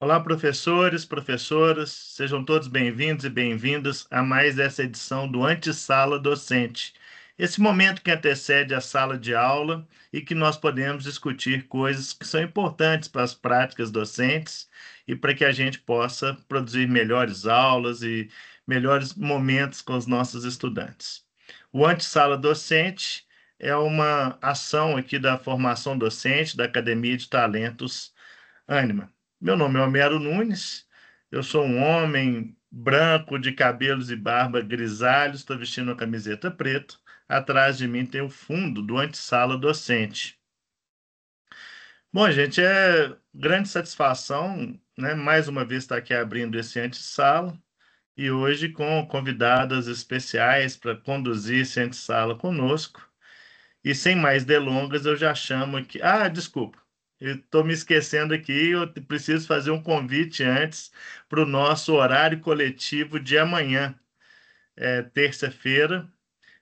Olá, professores, professoras, sejam todos bem-vindos e bem-vindas a mais essa edição do Antessala Docente. Esse momento que antecede a sala de aula e que nós podemos discutir coisas que são importantes para as práticas docentes e para que a gente possa produzir melhores aulas e melhores momentos com os nossos estudantes. O Antessala Docente é uma ação aqui da formação docente da Academia de Talentos Ânima. Meu nome é Homero Nunes, eu sou um homem branco, de cabelos e barba grisalhos, estou vestindo uma camiseta preta. Atrás de mim tem o fundo do antessala docente. Bom, gente, é grande satisfação, né, mais uma vez estar aqui abrindo esse antessala e hoje com convidadas especiais para conduzir esse antessala conosco. E sem mais delongas, eu já chamo aqui. Ah, desculpa, eu estou me esquecendo aqui, eu preciso fazer um convite antes para o nosso horário coletivo de amanhã, terça-feira,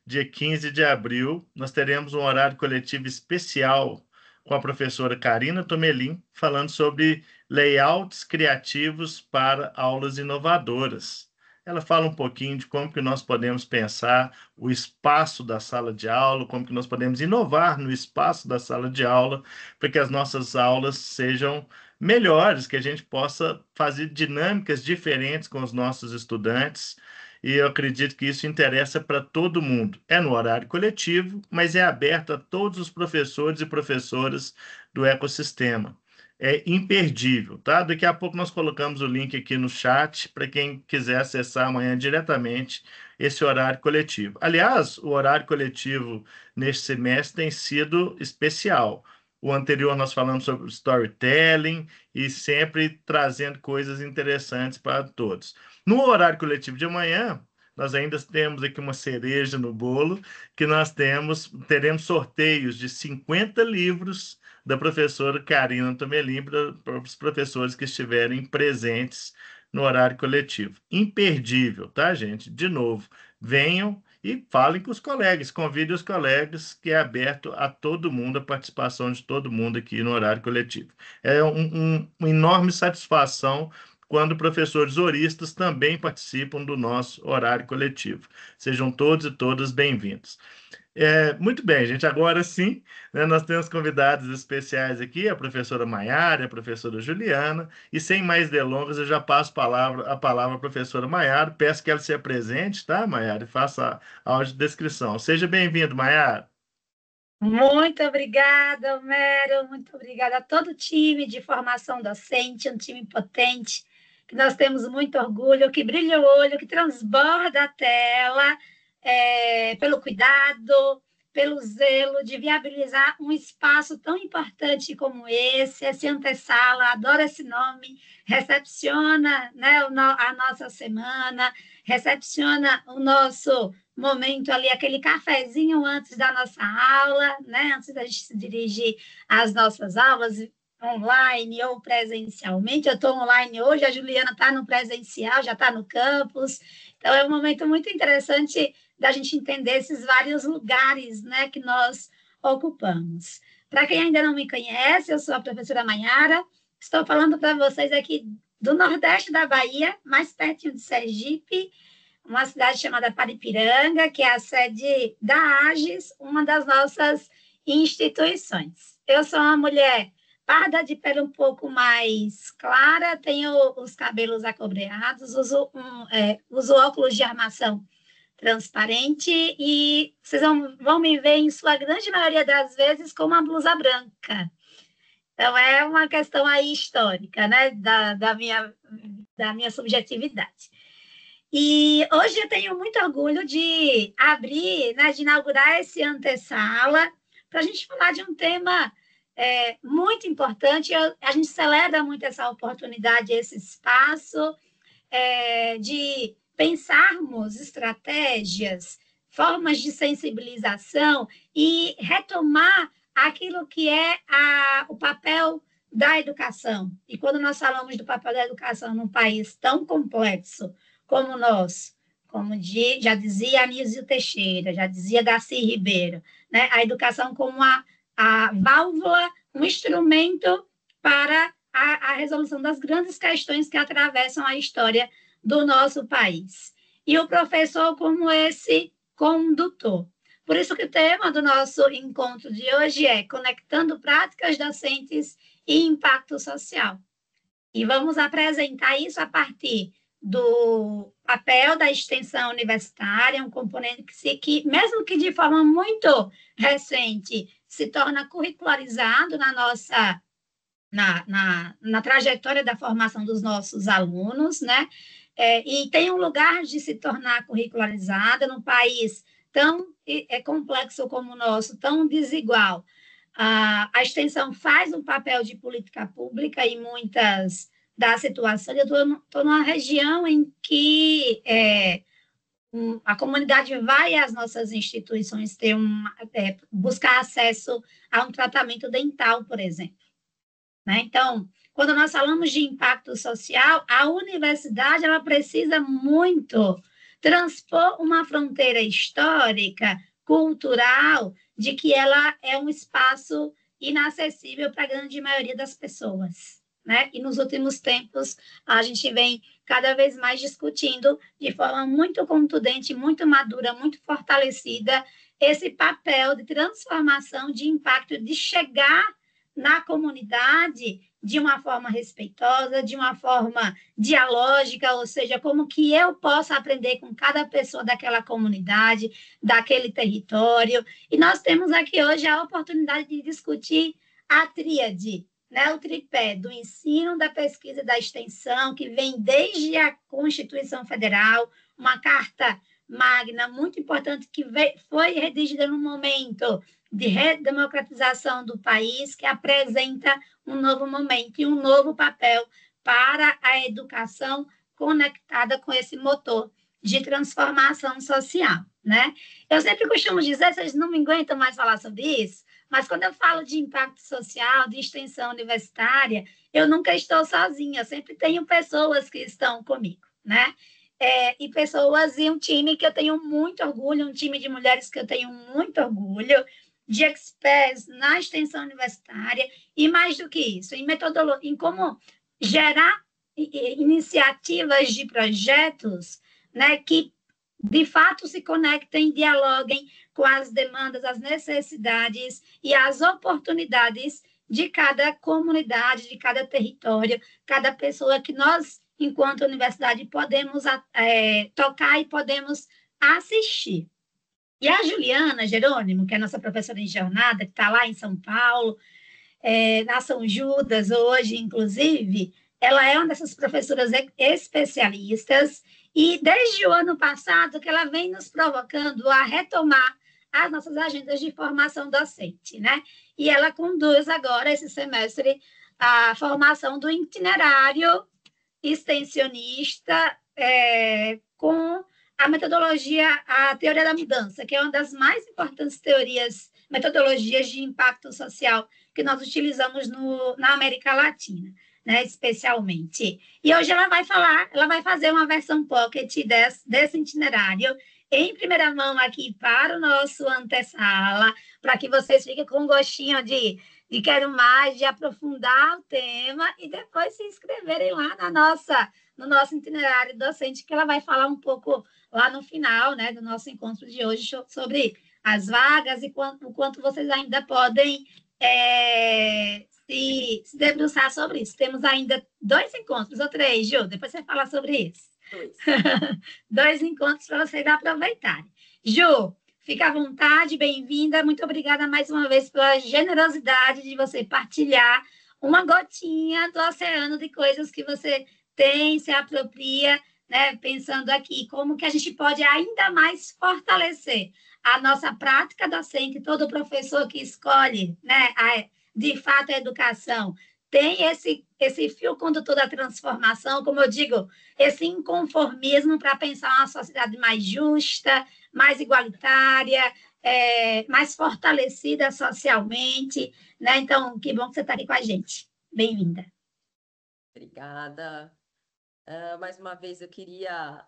dia 15 de abril. Nós teremos um horário coletivo especial com a professora Karina Tomelin, falando sobre layouts criativos para aulas inovadoras. Ela fala um pouquinho de como que nós podemos pensar o espaço da sala de aula, como que nós podemos inovar no espaço da sala de aula, para que as nossas aulas sejam melhores, que a gente possa fazer dinâmicas diferentes com os nossos estudantes, e eu acredito que isso interessa para todo mundo. É no horário coletivo, mas é aberto a todos os professores e professoras do ecossistema. É imperdível, tá? Daqui a pouco nós colocamos o link aqui no chat para quem quiser acessar amanhã diretamente esse horário coletivo. Aliás, o horário coletivo neste semestre tem sido especial. O anterior nós falamos sobre storytelling e sempre trazendo coisas interessantes para todos. No horário coletivo de amanhã, nós ainda temos aqui uma cereja no bolo, que teremos sorteios de 50 livros da professora Karina Tomelin para os professores que estiverem presentes no horário coletivo. Imperdível, tá, gente? De novo, venham e falem com os colegas, convidem os colegas, que é aberto a todo mundo, a participação de todo mundo aqui no horário coletivo. É uma enorme satisfação quando professores horistas também participam do nosso horário coletivo. Sejam todos e todas bem-vindos. Muito bem, gente. Agora sim, né, nós temos convidados especiais aqui, a professora Maiara, a professora Juliana, e sem mais delongas, eu já passo a palavra à professora Maiara. Peço que ela se apresente, tá, Maiara, e faça a audiodescrição. Seja bem-vindo, Maiara. Muito obrigada, Homero. Muito obrigada a todo o time de formação docente, um time potente, que nós temos muito orgulho, que brilha o olho, que transborda a tela, pelo cuidado, pelo zelo de viabilizar um espaço tão importante como esse antessala, adoro esse nome, recepciona, né, a nossa semana, recepciona o nosso momento ali, aquele cafezinho antes da nossa aula, né? Antes da gente se dirigir às nossas aulas online ou presencialmente. Eu estou online hoje, a Juliana está no presencial, já está no campus. Então, é um momento muito interessante da gente entender esses vários lugares, né, que nós ocupamos. Para quem ainda não me conhece, eu sou a professora Maiara, estou falando para vocês aqui do Nordeste da Bahia, mais pertinho de Sergipe, uma cidade chamada Paripiranga, que é a sede da AGES, uma das nossas instituições. Eu sou uma mulher parda, de pele um pouco mais clara, tenho os cabelos acobreados, uso óculos de armação transparente e vocês vão me ver, em sua grande maioria das vezes, com uma blusa branca. Então, é uma questão aí histórica, né, da minha subjetividade. E hoje eu tenho muito orgulho de abrir, né, de inaugurar esse antessala, para a gente falar de um tema muito importante. A gente celebra muito essa oportunidade, esse espaço, de pensarmos estratégias, formas de sensibilização e retomar aquilo que é o papel da educação. E quando nós falamos do papel da educação num país tão complexo como nós, já dizia Anísio Teixeira, já dizia Darcy Ribeiro, né? A educação como a válvula, um instrumento para a resolução das grandes questões que atravessam a história do nosso país. E o professor como esse condutor. Por isso que o tema do nosso encontro de hoje é Conectando Práticas Docentes e Impacto Social. E vamos apresentar isso a partir do papel da extensão universitária, um componente que mesmo que de forma muito recente, se torna curricularizado na nossa na trajetória da formação dos nossos alunos, né? E tem um lugar de se tornar curricularizada num país tão complexo como o nosso, tão desigual. A extensão faz um papel de política pública em muitas das situações. Eu estou numa região em que a comunidade vai às nossas instituições buscar acesso a um tratamento dental, por exemplo. Né? Então, quando nós falamos de impacto social, a universidade ela precisa muito transpor uma fronteira histórica, cultural, de que ela é um espaço inacessível para a grande maioria das pessoas. Né? E nos últimos tempos, a gente vem cada vez mais discutindo de forma muito contundente, muito madura, muito fortalecida, esse papel de transformação, de impacto, de chegar na comunidade de uma forma respeitosa, de uma forma dialógica, ou seja, como que eu posso aprender com cada pessoa daquela comunidade, daquele território. E nós temos aqui hoje a oportunidade de discutir a tríade, né, o tripé do ensino, da pesquisa e da extensão, que vem desde a Constituição Federal, uma carta magna muito importante que foi redigida no momento de redemocratização do país, que apresenta um novo momento e um novo papel para a educação conectada com esse motor de transformação social, né? Eu sempre costumo dizer, vocês não me aguentam mais falar sobre isso, mas quando eu falo de impacto social, de extensão universitária, eu nunca estou sozinha, eu sempre tenho pessoas que estão comigo, né? E pessoas e um time que eu tenho muito orgulho, um time de mulheres que eu tenho muito orgulho, de experts na extensão universitária, e mais do que isso, em metodologia, em como gerar iniciativas de projetos, né, que de fato se conectem, dialoguem com as demandas, as necessidades e as oportunidades de cada comunidade, de cada território, cada pessoa que nós, enquanto universidade, podemos tocar e podemos assistir. E a Juliana Jerônimo, que é nossa professora em jornada, que está lá em São Paulo, na São Judas hoje, inclusive, ela é uma dessas professoras especialistas e desde o ano passado que ela vem nos provocando a retomar as nossas agendas de formação docente, né? E ela conduz agora, esse semestre, a formação do itinerário extensionista com a metodologia, a teoria da mudança, que é uma das mais importantes metodologias de impacto social que nós utilizamos na América Latina, né, especialmente. E hoje ela vai fazer uma versão pocket desse itinerário em primeira mão aqui para o nosso antessala, para que vocês fiquem com um gostinho de quero mais, de aprofundar o tema e depois se inscreverem lá no nosso itinerário docente, que ela vai falar um pouco lá no final, né, do nosso encontro de hoje sobre as vagas e o quanto vocês ainda podem se debruçar sobre isso. Temos ainda 2 encontros, ou 3, Ju, depois você fala sobre isso. 2. 2 encontros para vocês aproveitarem. Ju, fica à vontade, bem-vinda. Muito obrigada mais uma vez pela generosidade de você partilhar uma gotinha do oceano de coisas que você tem, se apropria, né? Pensando aqui como que a gente pode ainda mais fortalecer a nossa prática docente, todo professor que escolhe, né, de fato, a educação, tem esse fio condutor da transformação, como eu digo, esse inconformismo para pensar uma sociedade mais justa, mais igualitária, mais fortalecida socialmente, né? Então, que bom que você está aqui com a gente. Bem-vinda. Obrigada. Mais uma vez, eu queria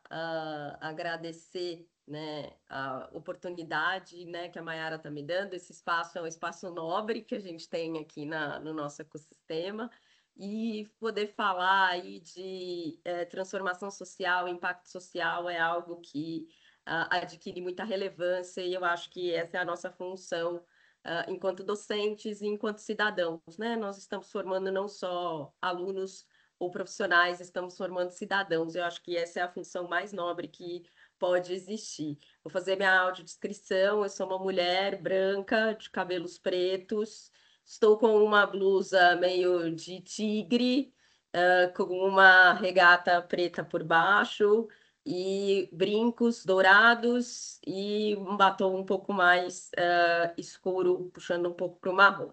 agradecer, né, a oportunidade, né, que a Maiara está me dando. Esse espaço é um espaço nobre que a gente tem aqui no nosso ecossistema. e poder falar aí de transformação social, impacto social é algo que adquire muita relevância e eu acho que essa é a nossa função enquanto docentes e enquanto cidadãos, né? Nós estamos formando não só alunos ou profissionais, estamos formando cidadãos. Eu acho que essa é a função mais nobre que pode existir. Vou fazer minha audiodescrição. Eu sou uma mulher branca, de cabelos pretos, estou com uma blusa meio de tigre, com uma regata preta por baixo e brincos dourados e um batom um pouco mais escuro, puxando um pouco para o marrom.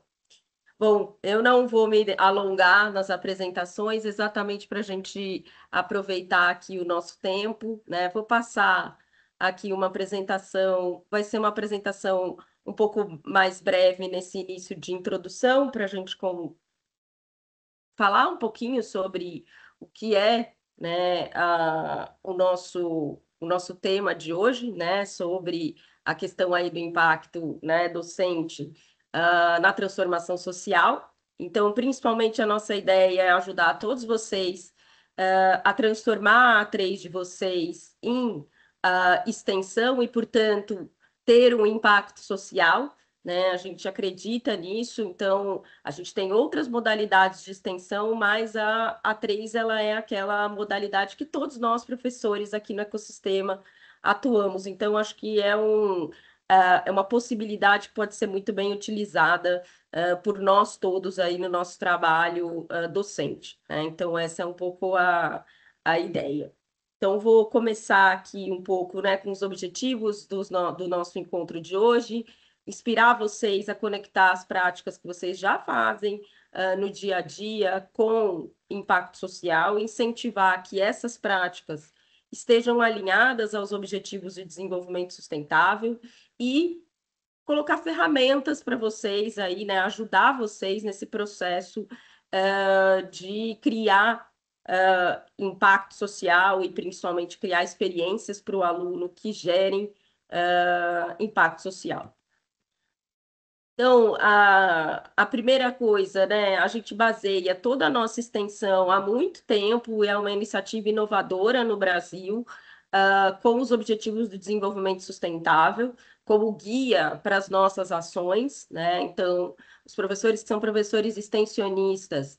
Bom, eu não vou me alongar nas apresentações, exatamente para a gente aproveitar aqui o nosso tempo, né? Vou passar aqui uma apresentação, vai ser uma apresentação um pouco mais breve nesse início de introdução, para a gente falar um pouquinho sobre o que é, né, o nosso tema de hoje, né, sobre a questão aí do impacto, né, docente na transformação social. Então, principalmente a nossa ideia é ajudar todos vocês a transformar a A3 de vocês em extensão e, portanto, ter um impacto social, né? A gente acredita nisso, então a gente tem outras modalidades de extensão, mas a A3 ela é aquela modalidade que todos nós, professores aqui no ecossistema, atuamos. Então, acho que é uma possibilidade que pode ser muito bem utilizada por nós todos aí no nosso trabalho docente, né? Então, essa é um pouco a ideia. Então, vou começar aqui um pouco, né, com os objetivos do nosso encontro de hoje, inspirar vocês a conectar as práticas que vocês já fazem no dia a dia com impacto social, incentivar que essas práticas estejam alinhadas aos objetivos de desenvolvimento sustentável e colocar ferramentas para vocês aí, né, ajudar vocês nesse processo de criar impacto social e principalmente criar experiências para o aluno que gerem impacto social. Então, a primeira coisa, né, a gente baseia toda a nossa extensão há muito tempo, é uma iniciativa inovadora no Brasil, com os Objetivos do Desenvolvimento Sustentável, como guia para as nossas ações, né? Então, os professores que são professores extensionistas,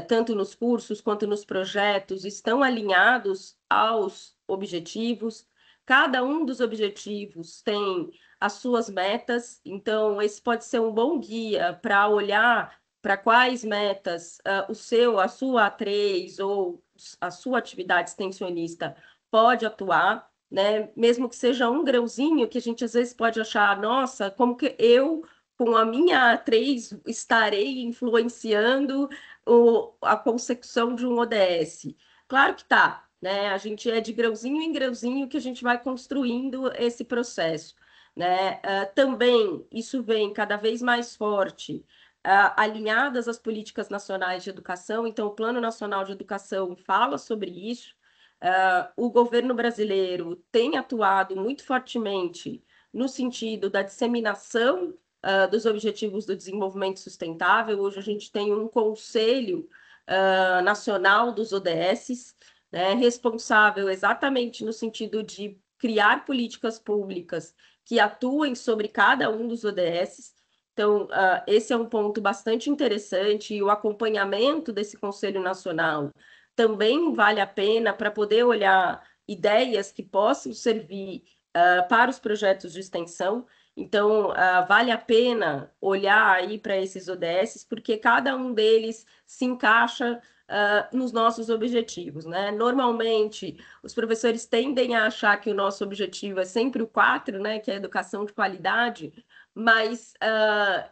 tanto nos cursos quanto nos projetos, estão alinhados aos objetivos. Cada um dos objetivos tem as suas metas, então esse pode ser um bom guia para olhar para quais metas a sua A3 ou a sua atividade extensionista pode atuar, né? Mesmo que seja um grãozinho, que a gente às vezes pode achar, nossa, como que eu, com a minha A3, estarei influenciando a consecução de um ODS? Claro que tá, né? A gente é de grãozinho em grãozinho que a gente vai construindo esse processo, né? Também isso vem cada vez mais forte, alinhadas às políticas nacionais de educação. Então, o Plano Nacional de Educação fala sobre isso. O governo brasileiro tem atuado muito fortemente no sentido da disseminação dos Objetivos do Desenvolvimento Sustentável. Hoje a gente tem um Conselho Nacional dos ODS, né, responsável exatamente no sentido de criar políticas públicas que atuem sobre cada um dos ODS. Então, esse é um ponto bastante interessante, e o acompanhamento desse Conselho Nacional também vale a pena para poder olhar ideias que possam servir para os projetos de extensão. Então, vale a pena olhar aí para esses ODS, porque cada um deles se encaixa nos nossos objetivos, né? Normalmente, os professores tendem a achar que o nosso objetivo é sempre o 4, né? Que é a educação de qualidade, mas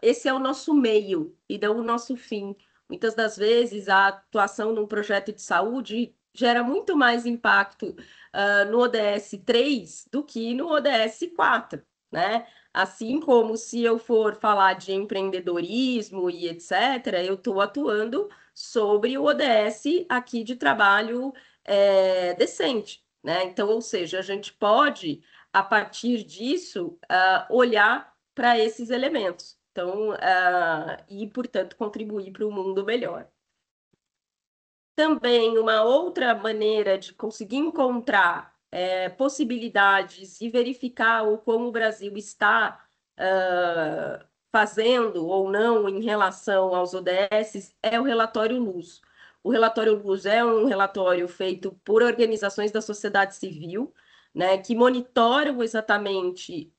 esse é o nosso meio e não o nosso fim. Muitas das vezes, a atuação num projeto de saúde gera muito mais impacto no ODS 3 do que no ODS 4, né? Assim como se eu for falar de empreendedorismo e etc., eu estou atuando sobre o ODS aqui de trabalho decente, né? Então, ou seja, a gente pode, a partir disso, olhar para esses elementos. Então, e, portanto, contribuir para um mundo melhor. Também uma outra maneira de conseguir encontrar possibilidades e verificar o como o Brasil está fazendo ou não em relação aos ODS é o relatório Luz. O relatório Luz é um relatório feito por organizações da sociedade civil, né, que monitoram exatamente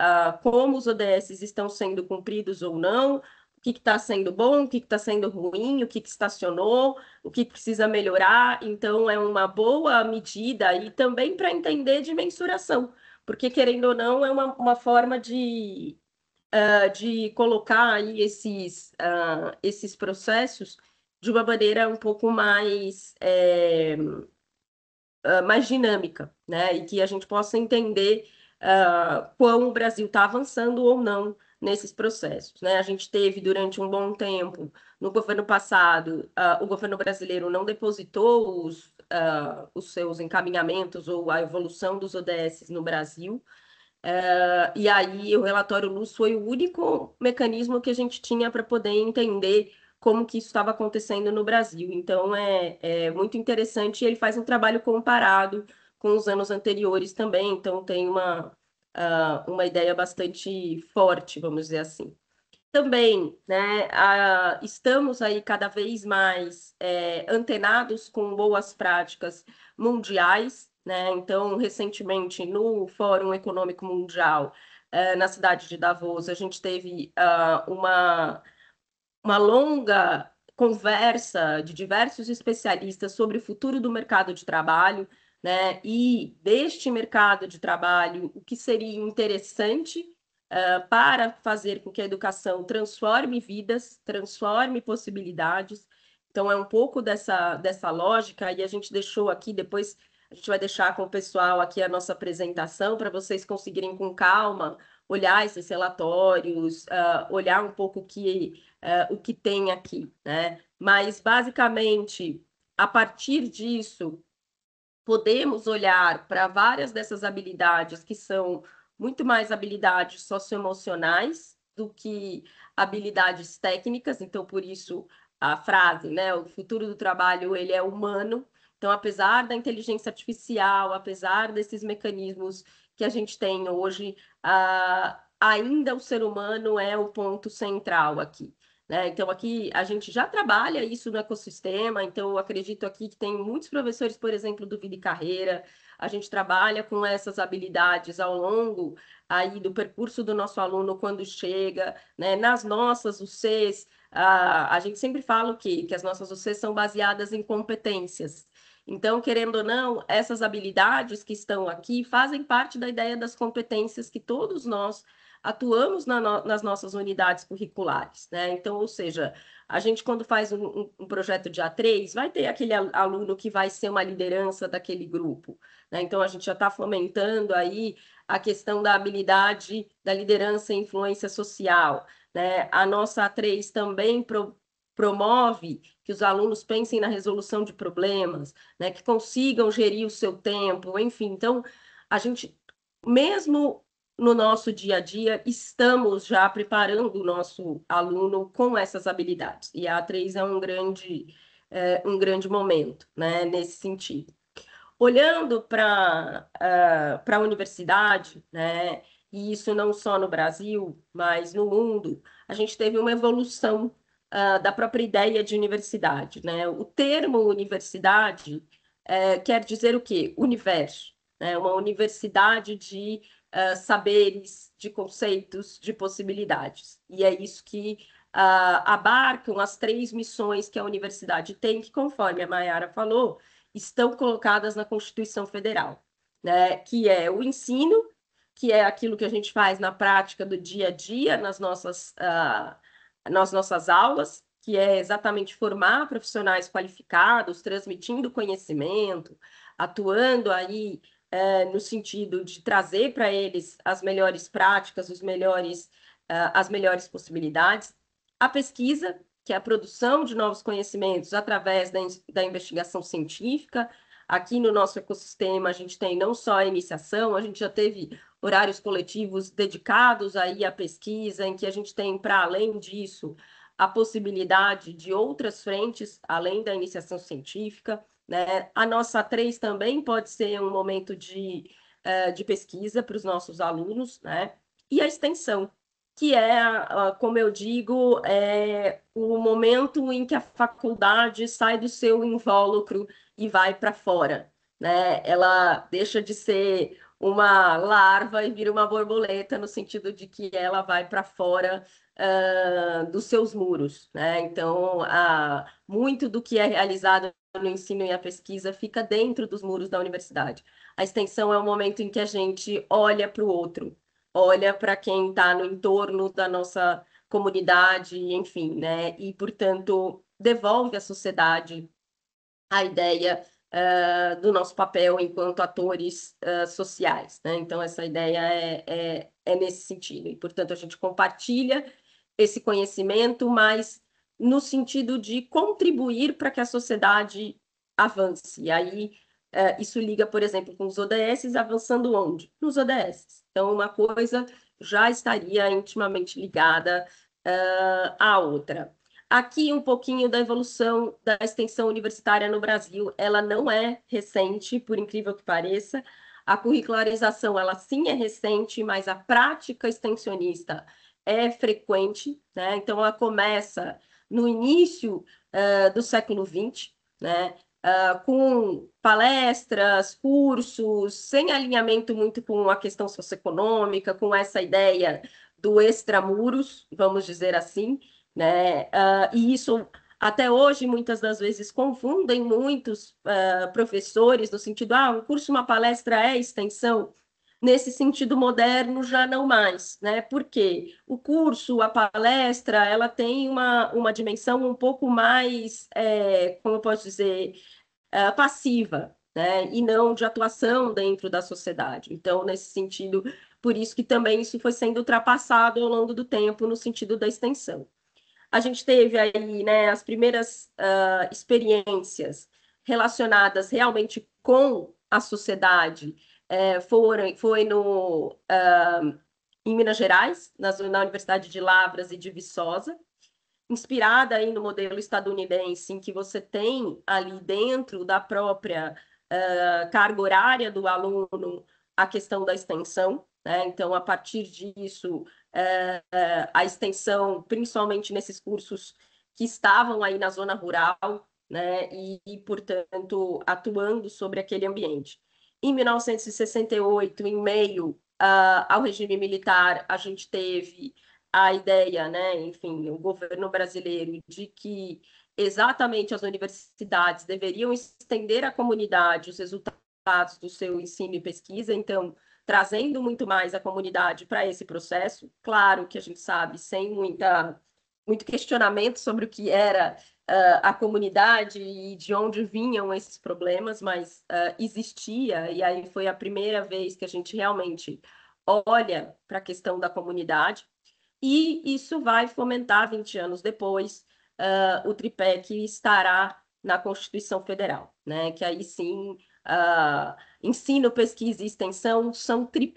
como os ODS estão sendo cumpridos ou não, o que está sendo bom, o que está sendo ruim, o que estacionou, o que precisa melhorar. Então, é uma boa medida e também para entender de mensuração, porque, querendo ou não, é uma forma de colocar aí esses processos de uma maneira um pouco mais dinâmica, né? E que a gente possa entender quão o Brasil está avançando ou não nesses processos, né? A gente teve durante um bom tempo, no governo passado, o governo brasileiro não depositou os seus encaminhamentos ou a evolução dos ODS no Brasil, e aí o relatório Luz foi o único mecanismo que a gente tinha para poder entender como que isso estava acontecendo no Brasil. Então, é muito interessante e ele faz um trabalho comparado com os anos anteriores também, então tem uma ideia bastante forte, vamos dizer assim. Também, né, estamos aí cada vez mais antenados com boas práticas mundiais, né? Então, recentemente, no Fórum Econômico Mundial, na cidade de Davos, a gente teve uma longa conversa de diversos especialistas sobre o futuro do mercado de trabalho, né? E deste mercado de trabalho, o que seria interessante para fazer com que a educação transforme vidas, transforme possibilidades. Então, é um pouco dessa lógica, e a gente deixou aqui, depois a gente vai deixar com o pessoal aqui a nossa apresentação, para vocês conseguirem com calma olhar esses relatórios, olhar um pouco o que tem aqui, né? Mas, basicamente, a partir disso, podemos olhar para várias dessas habilidades que são muito mais habilidades socioemocionais do que habilidades técnicas. Então, por isso, a frase, né? O futuro do trabalho, ele é humano. Então, apesar da inteligência artificial, apesar desses mecanismos que a gente tem hoje, ainda o ser humano é o ponto central aqui, né? Então, aqui a gente já trabalha isso no ecossistema, então eu acredito aqui que tem muitos professores, por exemplo, do Vida e Carreira, a gente trabalha com essas habilidades ao longo aí do percurso do nosso aluno quando chega, né? Nas nossas UCs, a gente sempre fala que as nossas UCs são baseadas em competências. Então, querendo ou não, essas habilidades que estão aqui fazem parte da ideia das competências que todos nós atuamos nas nossas unidades curriculares, né? Então, ou seja, a gente quando faz um projeto de A3, vai ter aquele aluno que vai ser uma liderança daquele grupo, né? Então, a gente já está fomentando aí a questão da habilidade da liderança e influência social, né? A nossa A3 também promove que os alunos pensem na resolução de problemas, né? Que consigam gerir o seu tempo, enfim. Então, a gente, mesmo no nosso dia a dia, estamos já preparando o nosso aluno com essas habilidades. E a A3 é um grande momento, né, nesse sentido. Olhando para a universidade, né, e isso não só no Brasil, mas no mundo, a gente teve uma evolução da própria ideia de universidade, né? O termo universidade quer dizer o quê? Universo, né? Uma universidade de saberes, de conceitos, de possibilidades. E é isso que abarcam as 3 missões que a universidade tem, que, conforme a Mayara falou, estão colocadas na Constituição Federal, né? Que é o ensino, que é aquilo que a gente faz na prática do dia a dia, nas nossas aulas, que é exatamente formar profissionais qualificados, transmitindo conhecimento, atuando aí no sentido de trazer para eles as melhores práticas, as melhores possibilidades. A pesquisa, que é a produção de novos conhecimentos através da investigação científica. Aqui no nosso ecossistema, a gente tem não só a iniciação, a gente já teve horários coletivos dedicados aí à pesquisa, em que a gente tem, para além disso, a possibilidade de outras frentes, além da iniciação científica, né? A nossa A3 também pode ser um momento de pesquisa para os nossos alunos, né? E a extensão, que é, como eu digo, é o momento em que a faculdade sai do seu invólucro e vai para fora, né? Ela deixa de ser uma larva e vira uma borboleta, no sentido de que ela vai para fora dos seus muros, né? Então, muito do que é realizado no ensino e a pesquisa fica dentro dos muros da universidade. A extensão é o momento em que a gente olha para o outro, olha para quem está no entorno da nossa comunidade, enfim, né? E, portanto, devolve à sociedade a ideia do nosso papel enquanto atores sociais, né? Então, essa ideia é nesse sentido. E, portanto, a gente compartilha esse conhecimento, mas no sentido de contribuir para que a sociedade avance. E aí, isso liga, por exemplo, com os ODS, avançando onde? Nos ODS. Então, uma coisa já estaria intimamente ligada à outra. Aqui um pouquinho da evolução da extensão universitária no Brasil. Ela não é recente, por incrível que pareça. A curricularização, ela sim é recente, mas a prática extensionista é frequente, né? Então, ela começa no início do século XX, né? Com palestras, cursos, sem alinhamento muito com a questão socioeconômica, com essa ideia do extramuros, vamos dizer assim, né? E isso, até hoje, muitas das vezes confundem muitos professores no sentido, um curso, uma palestra é extensão. Nesse sentido moderno, já não mais, né? Porque o curso, a palestra, ela tem uma dimensão um pouco mais, como eu posso dizer, passiva, né? E não de atuação dentro da sociedade. Então, nesse sentido, por isso que também isso foi sendo ultrapassado ao longo do tempo no sentido da extensão. A gente teve aí, né, as primeiras experiências relacionadas realmente com a sociedade, foi em Minas Gerais, na Universidade de Lavras e de Viçosa, inspirada aí no modelo estadunidense, em que você tem ali dentro da própria carga horária do aluno a questão da extensão, né? Então, a partir disso, a extensão, principalmente nesses cursos que estavam aí na zona rural, né? E, portanto, atuando sobre aquele ambiente. Em 1968, em meio ao regime militar, a gente teve a ideia, né, enfim, o governo brasileiro, de que exatamente as universidades deveriam estender à comunidade os resultados do seu ensino e pesquisa, então, trazendo muito mais a comunidade para esse processo. Claro que a gente sabe, sem muito questionamento sobre o que era a comunidade e de onde vinham esses problemas, mas existia, e aí foi a primeira vez que a gente realmente olha para a questão da comunidade. E isso vai fomentar, 20 anos depois, o tripé que estará na Constituição Federal, né? Que aí sim, ensino, pesquisa e extensão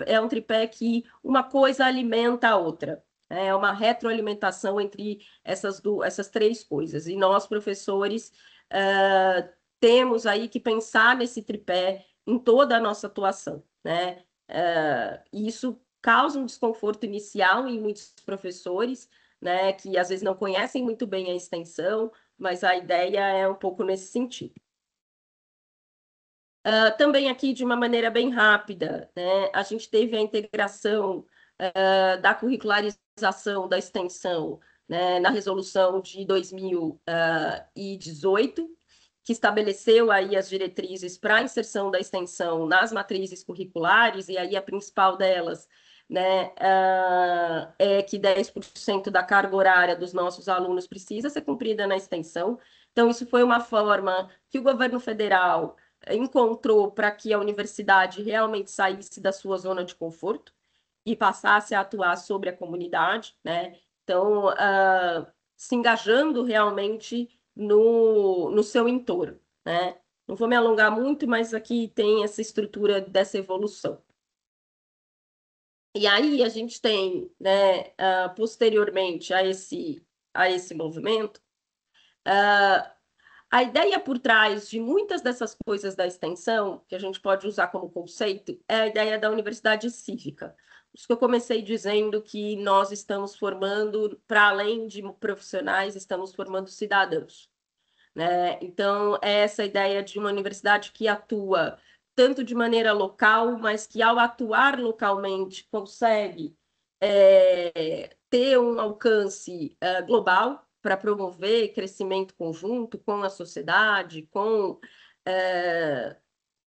é um tripé que uma coisa alimenta a outra. É uma retroalimentação entre essas três coisas. E nós, professores, temos aí que pensar nesse tripé em toda a nossa atuação, né? E isso causa um desconforto inicial em muitos professores, né, que às vezes não conhecem muito bem a extensão, mas a ideia é um pouco nesse sentido. Também aqui, de uma maneira bem rápida, né, a gente teve a integração da curricularização da extensão, né, na resolução de 2018, que estabeleceu aí as diretrizes para a inserção da extensão nas matrizes curriculares, e aí a principal delas, né, é que 10% da carga horária dos nossos alunos precisa ser cumprida na extensão. Então, isso foi uma forma que o governo federal encontrou para que a universidade realmente saísse da sua zona de conforto e passasse a atuar sobre a comunidade, né? Então, se engajando realmente no seu entorno, né? Não vou me alongar muito, mas aqui tem essa estrutura dessa evolução. E aí a gente tem, né, posteriormente a esse a esse movimento, a ideia por trás de muitas dessas coisas da extensão, que a gente pode usar como conceito, é a ideia da universidade cívica. Por isso que eu comecei dizendo que nós estamos formando, para além de profissionais, estamos formando cidadãos, né? Então, é essa ideia de uma universidade que atua tanto de maneira local, mas que, ao atuar localmente, consegue ter um alcance global para promover crescimento conjunto com a sociedade, com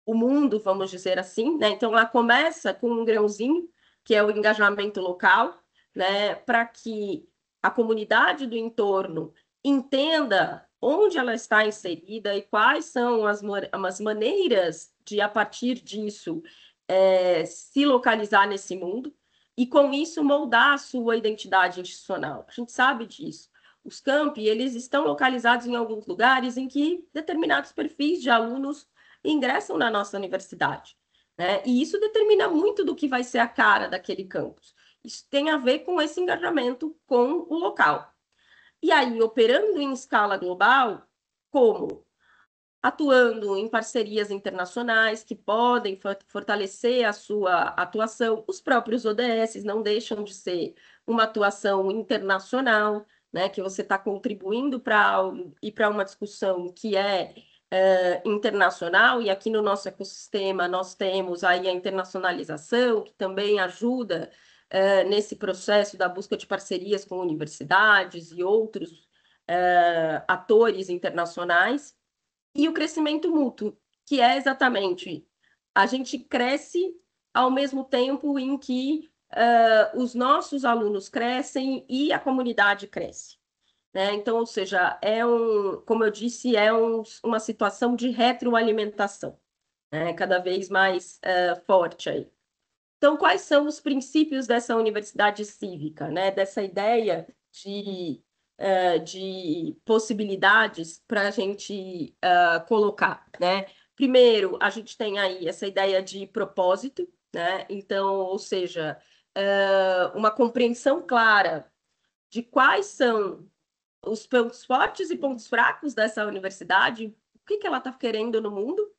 o mundo, vamos dizer assim, né? Então, ela começa com um grãozinho, que é o engajamento local, né? Para que a comunidade do entorno entenda onde ela está inserida e quais são as maneiras de, a partir disso, se localizar nesse mundo e, com isso, moldar a sua identidade institucional. A gente sabe disso. Os campi, eles estão localizados em alguns lugares em que determinados perfis de alunos ingressam na nossa universidade, né? E isso determina muito do que vai ser a cara daquele campus. Isso tem a ver com esse engajamento com o local. E aí, operando em escala global, como? Atuando em parcerias internacionais que podem fortalecer a sua atuação. Os próprios ODS não deixam de ser uma atuação internacional, né, que você está contribuindo para algo e para uma discussão que é internacional, e aqui no nosso ecossistema nós temos aí a internacionalização, que também ajuda nesse processo da busca de parcerias com universidades e outros atores internacionais, e o crescimento mútuo, que é exatamente a gente cresce ao mesmo tempo em que os nossos alunos crescem e a comunidade cresce, né? Então, ou seja, como eu disse, uma situação de retroalimentação, né? Cada vez mais forte aí. Então, quais são os princípios dessa universidade cívica, né? Dessa ideia de possibilidades para a gente colocar, né? Primeiro, a gente tem aí essa ideia de propósito, né? Então, ou seja, uma compreensão clara de quais são os pontos fortes e pontos fracos dessa universidade, o que ela está querendo no mundo.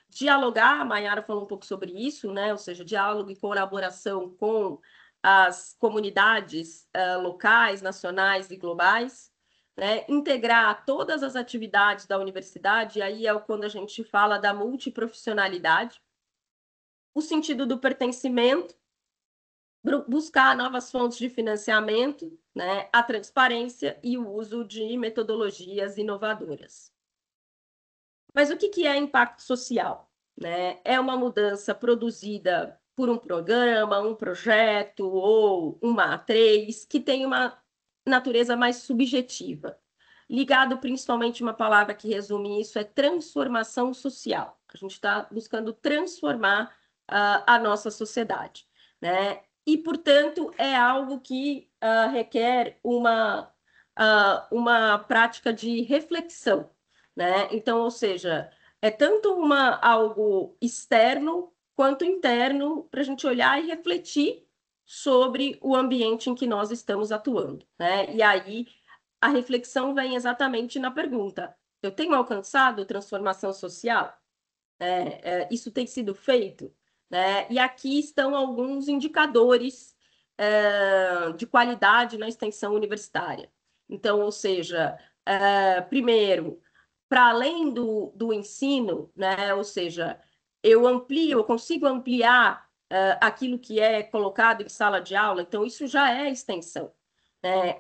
Dialogar, a Mayara falou um pouco sobre isso, né? Ou seja, diálogo e colaboração com as comunidades locais, nacionais e globais, né? Integrar todas as atividades da universidade, e aí é quando a gente fala da multiprofissionalidade, o sentido do pertencimento, buscar novas fontes de financiamento, né? A transparência e o uso de metodologias inovadoras. Mas o que é impacto social, né? É uma mudança produzida por um programa, um projeto ou uma A3 que tem uma natureza mais subjetiva. Ligado principalmente a uma palavra que resume isso, é transformação social. A gente está buscando transformar a nossa sociedade, né? E, portanto, é algo que requer uma prática de reflexão, né? Então, ou seja, é tanto algo externo quanto interno para a gente olhar e refletir sobre o ambiente em que nós estamos atuando, né? E aí a reflexão vem exatamente na pergunta: eu tenho alcançado transformação social? Isso tem sido feito? Né? E aqui estão alguns indicadores de qualidade na extensão universitária. Então, ou seja, primeiro, para além do ensino, né? Ou seja, eu consigo ampliar aquilo que é colocado em sala de aula, então isso já é extensão.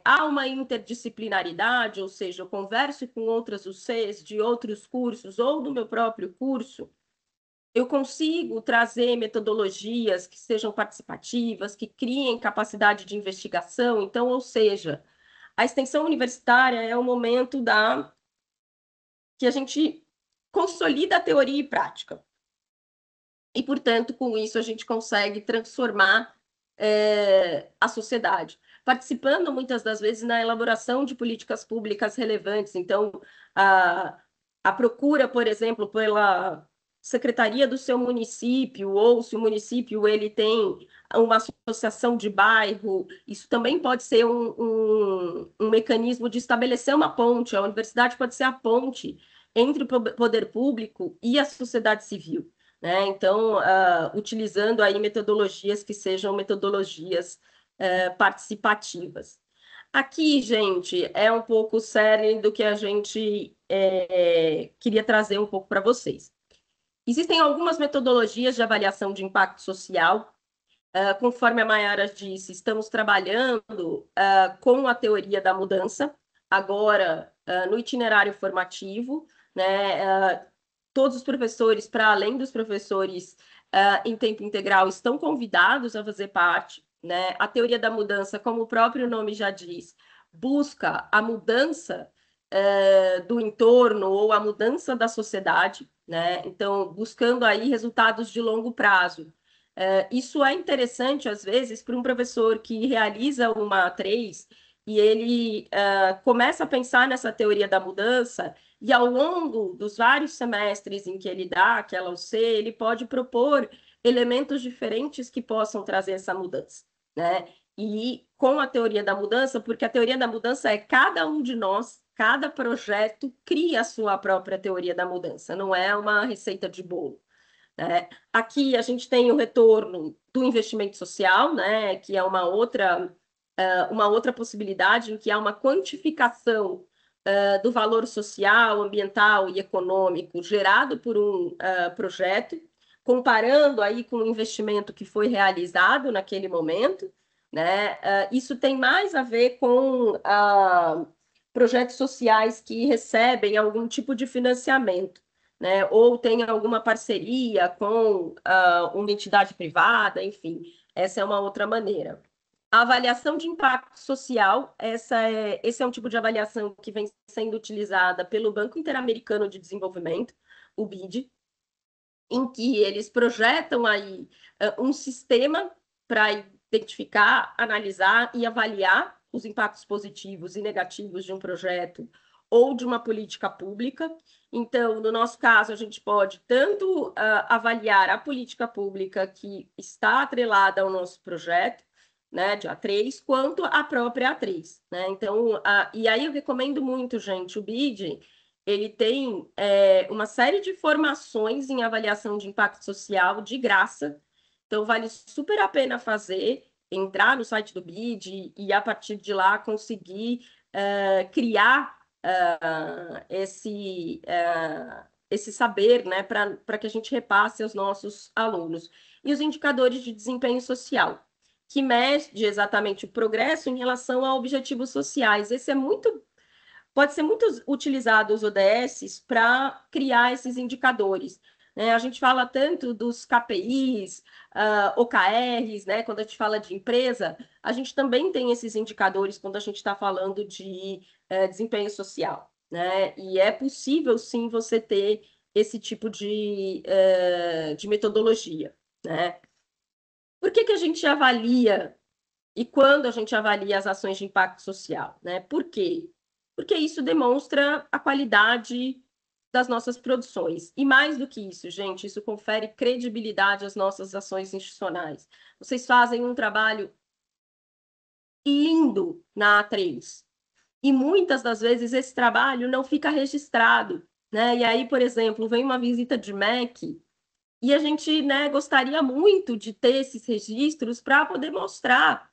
Há uma interdisciplinaridade, ou seja, eu converso com outras UCs de outros cursos ou do meu próprio curso, eu consigo trazer metodologias que sejam participativas, que criem capacidade de investigação. Então, ou seja, a extensão universitária é o momento que a gente consolida a teoria e prática. E, portanto, com isso, a gente consegue transformar a sociedade, participando muitas das vezes na elaboração de políticas públicas relevantes. Então, a procura, por exemplo, secretaria do seu município, ou se o município ele tem uma associação de bairro, isso também pode ser um mecanismo de estabelecer uma ponte. A universidade pode ser a ponte entre o poder público e a sociedade civil, né? Então, utilizando aí metodologias que sejam metodologias participativas. Aqui, gente, é um pouco sério do que a gente queria trazer um pouco para vocês. Existem algumas metodologias de avaliação de impacto social. Conforme a Mayara disse, estamos trabalhando com a teoria da mudança, agora no itinerário formativo, né? Todos os professores, para além dos professores em tempo integral, estão convidados a fazer parte, né? A teoria da mudança, como o próprio nome já diz, busca a mudança do entorno ou a mudança da sociedade, né? Então, buscando aí resultados de longo prazo. Isso é interessante, às vezes, para um professor que realiza uma A3 e ele começa a pensar nessa teoria da mudança, e ao longo dos vários semestres em que ele dá aquela UC, ele pode propor elementos diferentes que possam trazer essa mudança, né? E com a teoria da mudança, porque a teoria da mudança é cada um de nós, cada projeto cria a sua própria teoria da mudança, não é uma receita de bolo. Aqui a gente tem o retorno do investimento social, né, que é uma outra possibilidade em que há uma quantificação do valor social, ambiental e econômico gerado por um projeto, comparando aí com o investimento que foi realizado naquele momento, né? Isso tem mais a ver com projetos sociais que recebem algum tipo de financiamento, né? Ou tem alguma parceria com uma entidade privada, enfim, essa é uma outra maneira. A avaliação de impacto social, esse é um tipo de avaliação que vem sendo utilizada pelo Banco Interamericano de Desenvolvimento, o BID, em que eles projetam aí um sistema para identificar, analisar e avaliar os impactos positivos e negativos de um projeto ou de uma política pública. Então, no nosso caso, a gente pode tanto avaliar a política pública que está atrelada ao nosso projeto, né, de A3, quanto a própria A3, né? Então, e aí eu recomendo muito, gente, o BID, ele tem uma série de formações em avaliação de impacto social de graça, então vale super a pena fazer, entrar no site do BID e a partir de lá conseguir criar esse saber, né, para que a gente repasse aos nossos alunos. E os indicadores de desempenho social, que mede exatamente o progresso em relação a objetivos sociais. Pode ser muito utilizado os ODSs para criar esses indicadores. Né? A gente fala tanto dos KPIs, OKRs, né? Quando a gente fala de empresa, a gente também tem esses indicadores quando a gente está falando de desempenho social. Né? E é possível, sim, você ter esse tipo de metodologia. Né? Por que a gente avalia e quando a gente avalia as ações de impacto social? Né? Por quê? Porque isso demonstra a qualidade das nossas produções. E mais do que isso, gente, isso confere credibilidade às nossas ações institucionais. Vocês fazem um trabalho lindo na A3. E muitas das vezes esse trabalho não fica registrado. Né? E aí, por exemplo, vem uma visita de MEC e a gente, né, gostaria muito de ter esses registros para poder mostrar.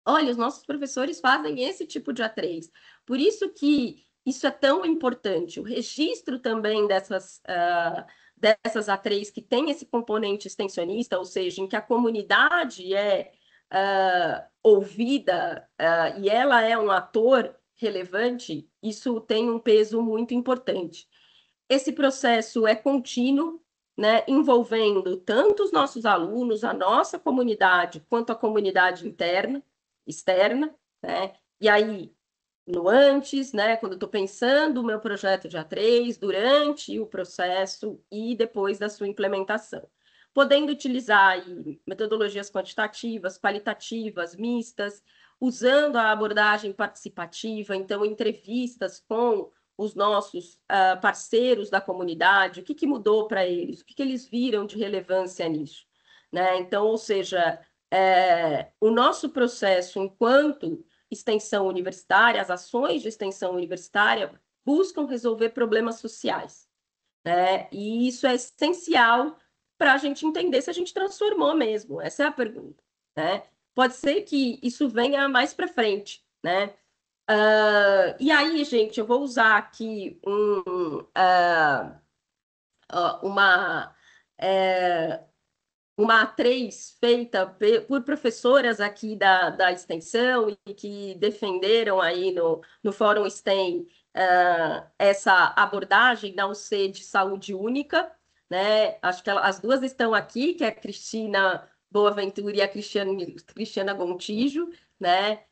Olha, os nossos professores fazem esse tipo de A3. Por isso que isso é tão importante. O registro também dessas A3 que tem esse componente extensionista, ou seja, em que a comunidade é ouvida e ela é um ator relevante, isso tem um peso muito importante. Esse processo é contínuo, né, envolvendo tanto os nossos alunos, a nossa comunidade, quanto a comunidade interna, externa, né? E aí, no antes, né, quando eu estou pensando o meu projeto de A3, durante o processo e depois da sua implementação. Podendo utilizar aí metodologias quantitativas, qualitativas, mistas, usando a abordagem participativa, então entrevistas com os nossos parceiros da comunidade, o que mudou para eles, o que eles viram de relevância nisso, né? Então, ou seja, o nosso processo enquanto extensão universitária, as ações de extensão universitária buscam resolver problemas sociais, né? E isso é essencial para a gente entender se a gente transformou mesmo. Essa é a pergunta, né? Pode ser que isso venha mais para frente, né? E aí, gente, eu vou usar aqui uma A3 feita por professoras aqui da extensão e que defenderam aí no Fórum STEM essa abordagem da UC de saúde única, né? Acho que as duas estão aqui, que é a Cristina Boaventura e a Cristiana Gontijo, né?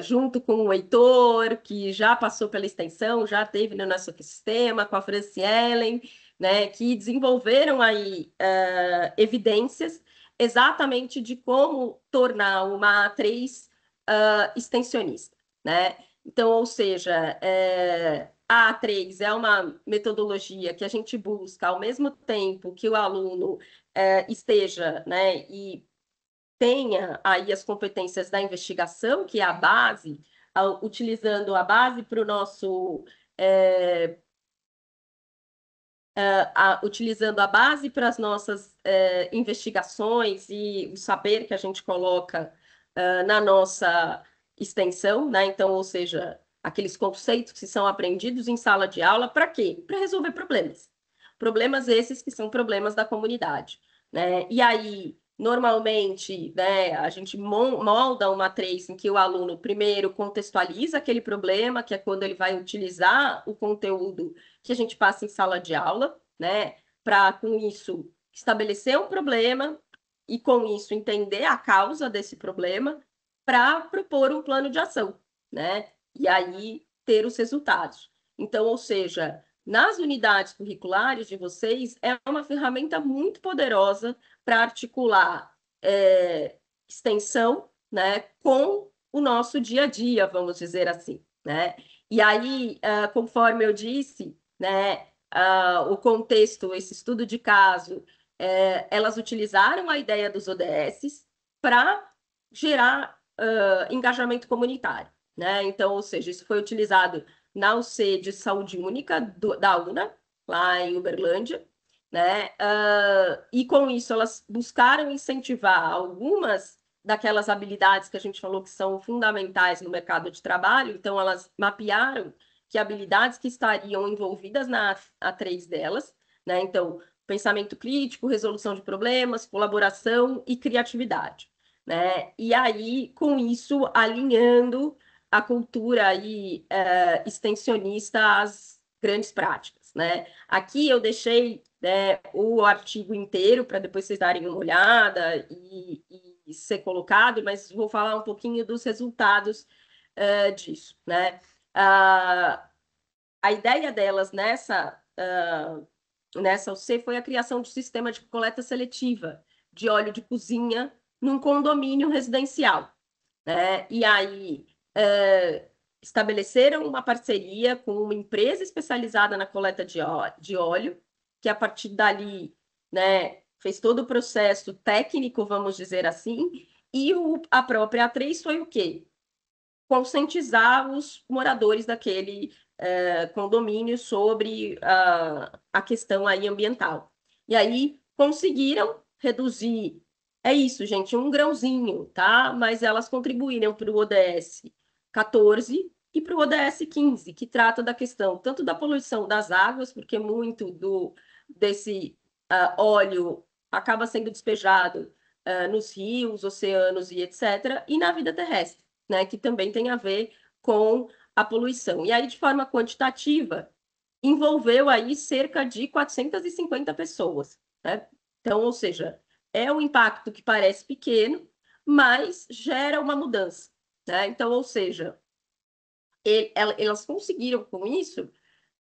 Junto com o Heitor, que já passou pela extensão, já teve no nosso sistema, com a Francielen, né, que desenvolveram aí evidências exatamente de como tornar uma A3 extensionista, né? Então, ou seja, a A3 é uma metodologia que a gente busca ao mesmo tempo que o aluno esteja, né, e tenha aí as competências da investigação, que é a base, utilizando a base para o nosso utilizando a base para as nossas investigações e o saber que a gente coloca na nossa extensão, né? Então, ou seja, aqueles conceitos que são aprendidos em sala de aula, para quê? Para resolver problemas. Problemas esses que são problemas da comunidade, né? E aí, normalmente, né, a gente molda uma A3 em que o aluno primeiro contextualiza aquele problema, que é quando ele vai utilizar o conteúdo que a gente passa em sala de aula, né? Para, com isso, estabelecer um problema e, com isso, entender a causa desse problema para propor um plano de ação, né? E aí ter os resultados. Então, ou seja, nas unidades curriculares de vocês, é uma ferramenta muito poderosa para articular extensão, né, com o nosso dia a dia, vamos dizer assim, né? E aí, conforme eu disse, né, o contexto, esse estudo de caso, elas utilizaram a ideia dos ODS para gerar engajamento comunitário, né? Então, ou seja, isso foi utilizado na UC de Saúde Única da UNA, lá em Uberlândia, né? E com isso elas buscaram incentivar algumas daquelas habilidades que a gente falou que são fundamentais no mercado de trabalho, então elas mapearam que habilidades que estariam envolvidas na A3 delas, né? Então, pensamento crítico, resolução de problemas, colaboração e criatividade, né? E aí, com isso, alinhando a cultura aí, extensionista às grandes práticas, né? Aqui eu deixei, né, o artigo inteiro para depois vocês darem uma olhada e ser colocado, mas vou falar um pouquinho dos resultados disso, né? A ideia delas nessa UC foi a criação de um sistema de coleta seletiva de óleo de cozinha num condomínio residencial, né? E aí estabeleceram uma parceria com uma empresa especializada na coleta de óleo, que a partir dali, né, fez todo o processo técnico, vamos dizer assim, e a própria A3 foi o quê? Conscientizar os moradores daquele condomínio sobre a questão aí ambiental. E aí conseguiram reduzir, é isso, gente, um grãozinho, tá? Mas elas contribuíram para o ODS 14 e para o ODS 15, que trata da questão tanto da poluição das águas, porque muito desse óleo acaba sendo despejado nos rios, oceanos e etc., e na vida terrestre, né, que também tem a ver com a poluição. E aí, de forma quantitativa, envolveu aí cerca de 450 pessoas, né? Então, ou seja, é um impacto que parece pequeno, mas gera uma mudança, né? Então, ou seja, elas conseguiram com isso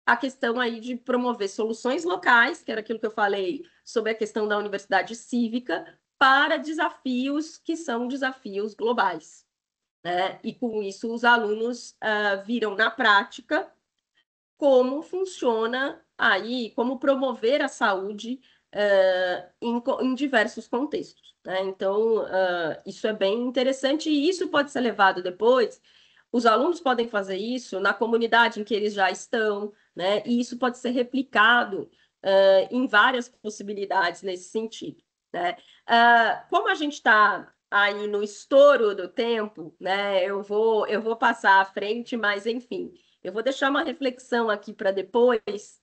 a questão aí de promover soluções locais, que era aquilo que eu falei sobre a questão da universidade cívica, para desafios que são desafios globais, né? E com isso os alunos viram na prática como funciona aí, como promover a saúde em diversos contextos, né? Então, isso é bem interessante e isso pode ser levado depois. Os alunos podem fazer isso na comunidade em que eles já estão, né? E isso pode ser replicado em várias possibilidades nesse sentido, né? Como a gente está aí no estouro do tempo, né? Eu vou passar à frente, mas enfim, eu vou deixar uma reflexão aqui para depois,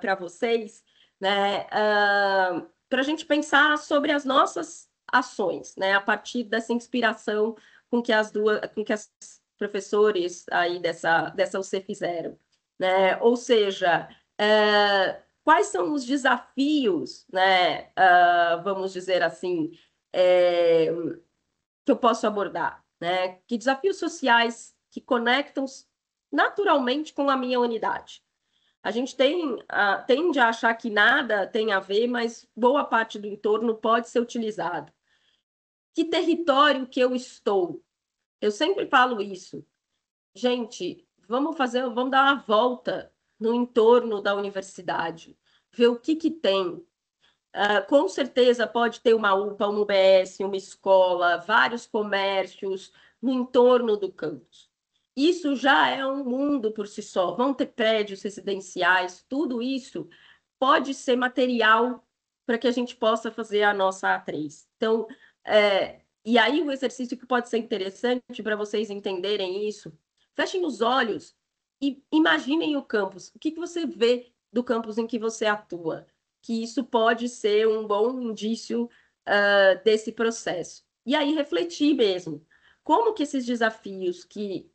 para vocês, né? Para a gente pensar sobre as nossas ações, né? A partir dessa inspiração com que as professores aí dessa UC fizeram, né? Ou seja, quais são os desafios, né? Vamos dizer assim, que eu posso abordar, né? Que desafios sociais que conectam naturalmente com a minha unidade. A gente tende a achar que nada tem a ver, mas boa parte do entorno pode ser utilizado. Que território que eu estou? Eu sempre falo isso. Gente, vamos dar uma volta no entorno da universidade, ver o que tem. Com certeza pode ter uma UPA, uma UBS, uma escola, vários comércios no entorno do campus. Isso já é um mundo por si só. Vão ter prédios residenciais, tudo isso pode ser material para que a gente possa fazer a nossa A3. Então, e aí o exercício que pode ser interessante para vocês entenderem isso, fechem os olhos e imaginem o campus. O que você vê do campus em que você atua? Que isso pode ser um bom indício desse processo. E aí refletir mesmo. Como que esses desafios que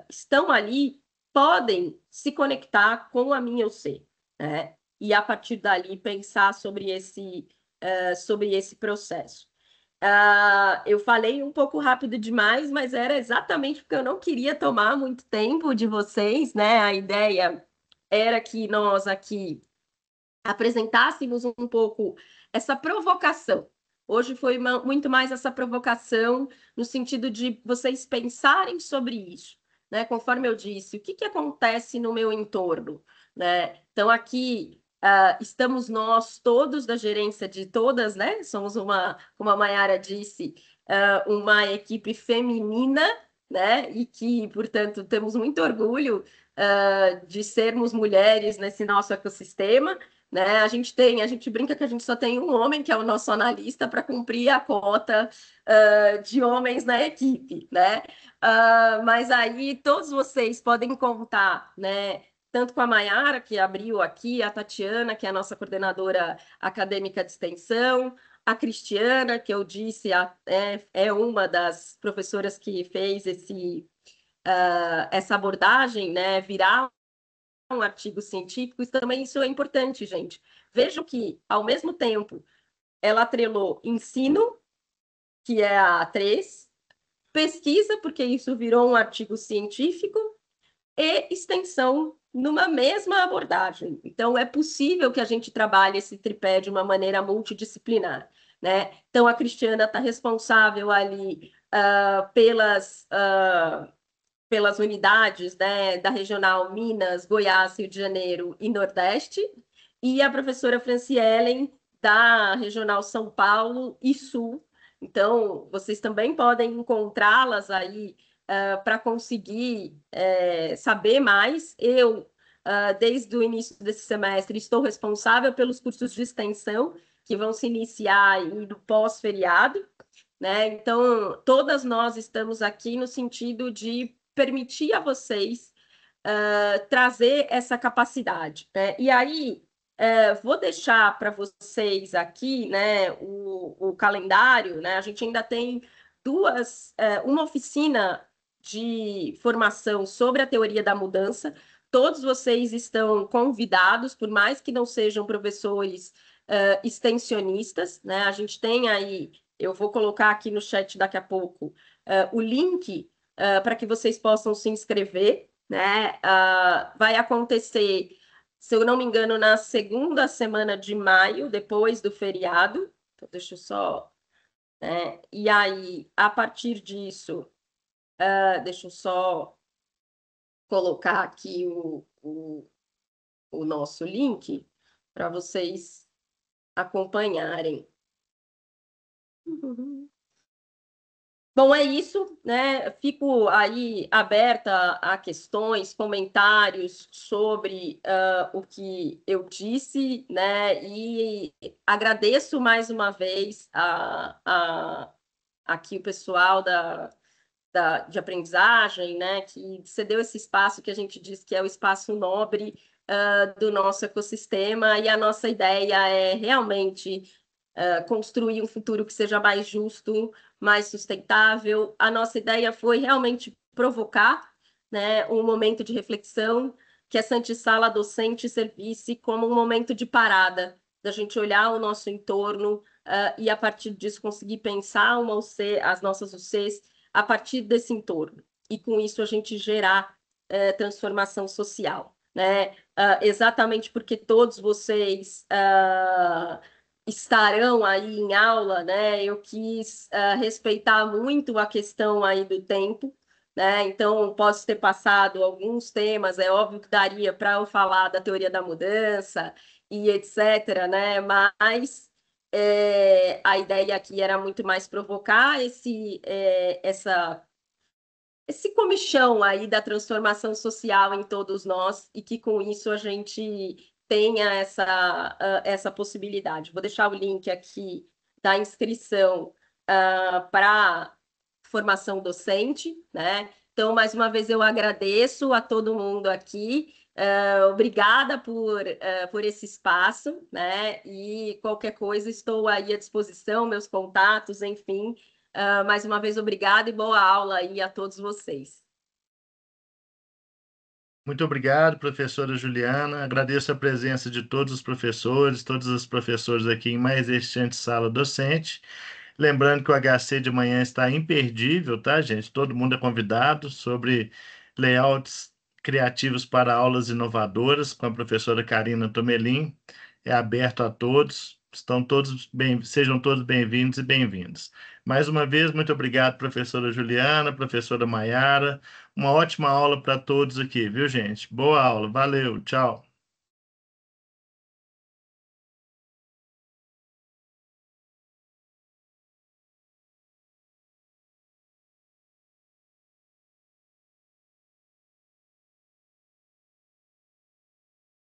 estão ali podem se conectar com a minha UC, né? E a partir dali pensar sobre esse processo. Eu falei um pouco rápido demais, mas era exatamente porque eu não queria tomar muito tempo de vocês, né? A ideia era que nós aqui apresentássemos um pouco essa provocação. Hoje foi muito mais essa provocação no sentido de vocês pensarem sobre isso, né? Conforme eu disse, o que acontece no meu entorno, né? Então aqui estamos nós todos da gerência de todas, né? Somos como a Mayara disse, uma equipe feminina, né? E que, portanto, temos muito orgulho de sermos mulheres nesse nosso ecossistema, né? A gente brinca que a gente só tem um homem, que é o nosso analista, para cumprir a cota de homens na equipe, né? Mas aí todos vocês podem contar, né? Tanto com a Mayara, que abriu aqui, a Tatiana, que é a nossa coordenadora acadêmica de extensão, a Cristiana, que eu disse, é uma das professoras que fez essa abordagem, né? Virar um artigo científico, também isso é importante, gente. Vejam que, ao mesmo tempo, ela atrelou ensino, que é a A3, pesquisa, porque isso virou um artigo científico, e extensão numa mesma abordagem. Então, é possível que a gente trabalhe esse tripé de uma maneira multidisciplinar, né? Então, a Cristiana está responsável ali pelas unidades, né, da regional Minas, Goiás, Rio de Janeiro e Nordeste, e a professora Francielen da regional São Paulo e Sul. Então, vocês também podem encontrá-las aí para conseguir saber mais. Eu, desde o início desse semestre, estou responsável pelos cursos de extensão que vão se iniciar aí no pós-feriado, né? Então, todas nós estamos aqui no sentido de permitir a vocês trazer essa capacidade, né? E aí, vou deixar para vocês aqui, né, o calendário, né? A gente ainda tem uma oficina de formação sobre a teoria da mudança. Todos vocês estão convidados, por mais que não sejam professores extensionistas, né? A gente tem aí, eu vou colocar aqui no chat daqui a pouco, o link para que vocês possam se inscrever, né? Vai acontecer, se eu não me engano, na segunda semana de maio, depois do feriado. Então, deixa eu só. Né? E aí, a partir disso, deixa eu só colocar aqui o nosso link para vocês acompanharem. Bom, é isso, né? Fico aí aberta a questões, comentários sobre o que eu disse, né? E agradeço mais uma vez aqui o pessoal de aprendizagem, né? Que cedeu esse espaço que a gente diz que é o espaço nobre do nosso ecossistema, e a nossa ideia é realmente construir um futuro que seja mais justo, mais sustentável. A nossa ideia foi realmente provocar, né, um momento de reflexão, que essa antessala docente servisse como um momento de parada, da gente olhar o nosso entorno e, a partir disso, conseguir pensar as nossas UCs a partir desse entorno. E, com isso, a gente gerar transformação social, né? Exatamente porque todos vocês estarão aí em aula, né? Eu quis respeitar muito a questão aí do tempo, né? Então, posso ter passado alguns temas, é óbvio que daria para eu falar da teoria da mudança e etc., né? Mas a ideia aqui era muito mais provocar esse comichão aí da transformação social em todos nós, e que com isso a gente tenha essa possibilidade. Vou deixar o link aqui da inscrição para formação docente, né? Então, mais uma vez, eu agradeço a todo mundo aqui. Obrigada por esse espaço, né? E qualquer coisa, estou aí à disposição, meus contatos, enfim. Mais uma vez, obrigada e boa aula aí a todos vocês. Muito obrigado, professora Juliana. Agradeço a presença de todos os professores, todos os professores aqui em mais este Sala Docente. Lembrando que o HC de manhã está imperdível, tá, gente? Todo mundo é convidado sobre layouts criativos para aulas inovadoras com a professora Carina Tomelin. É aberto a todos. Sejam todos bem-vindos e bem-vindos. Mais uma vez, muito obrigado, professora Juliana, professora Maiara. Uma ótima aula para todos aqui, viu, gente? Boa aula. Valeu. Tchau.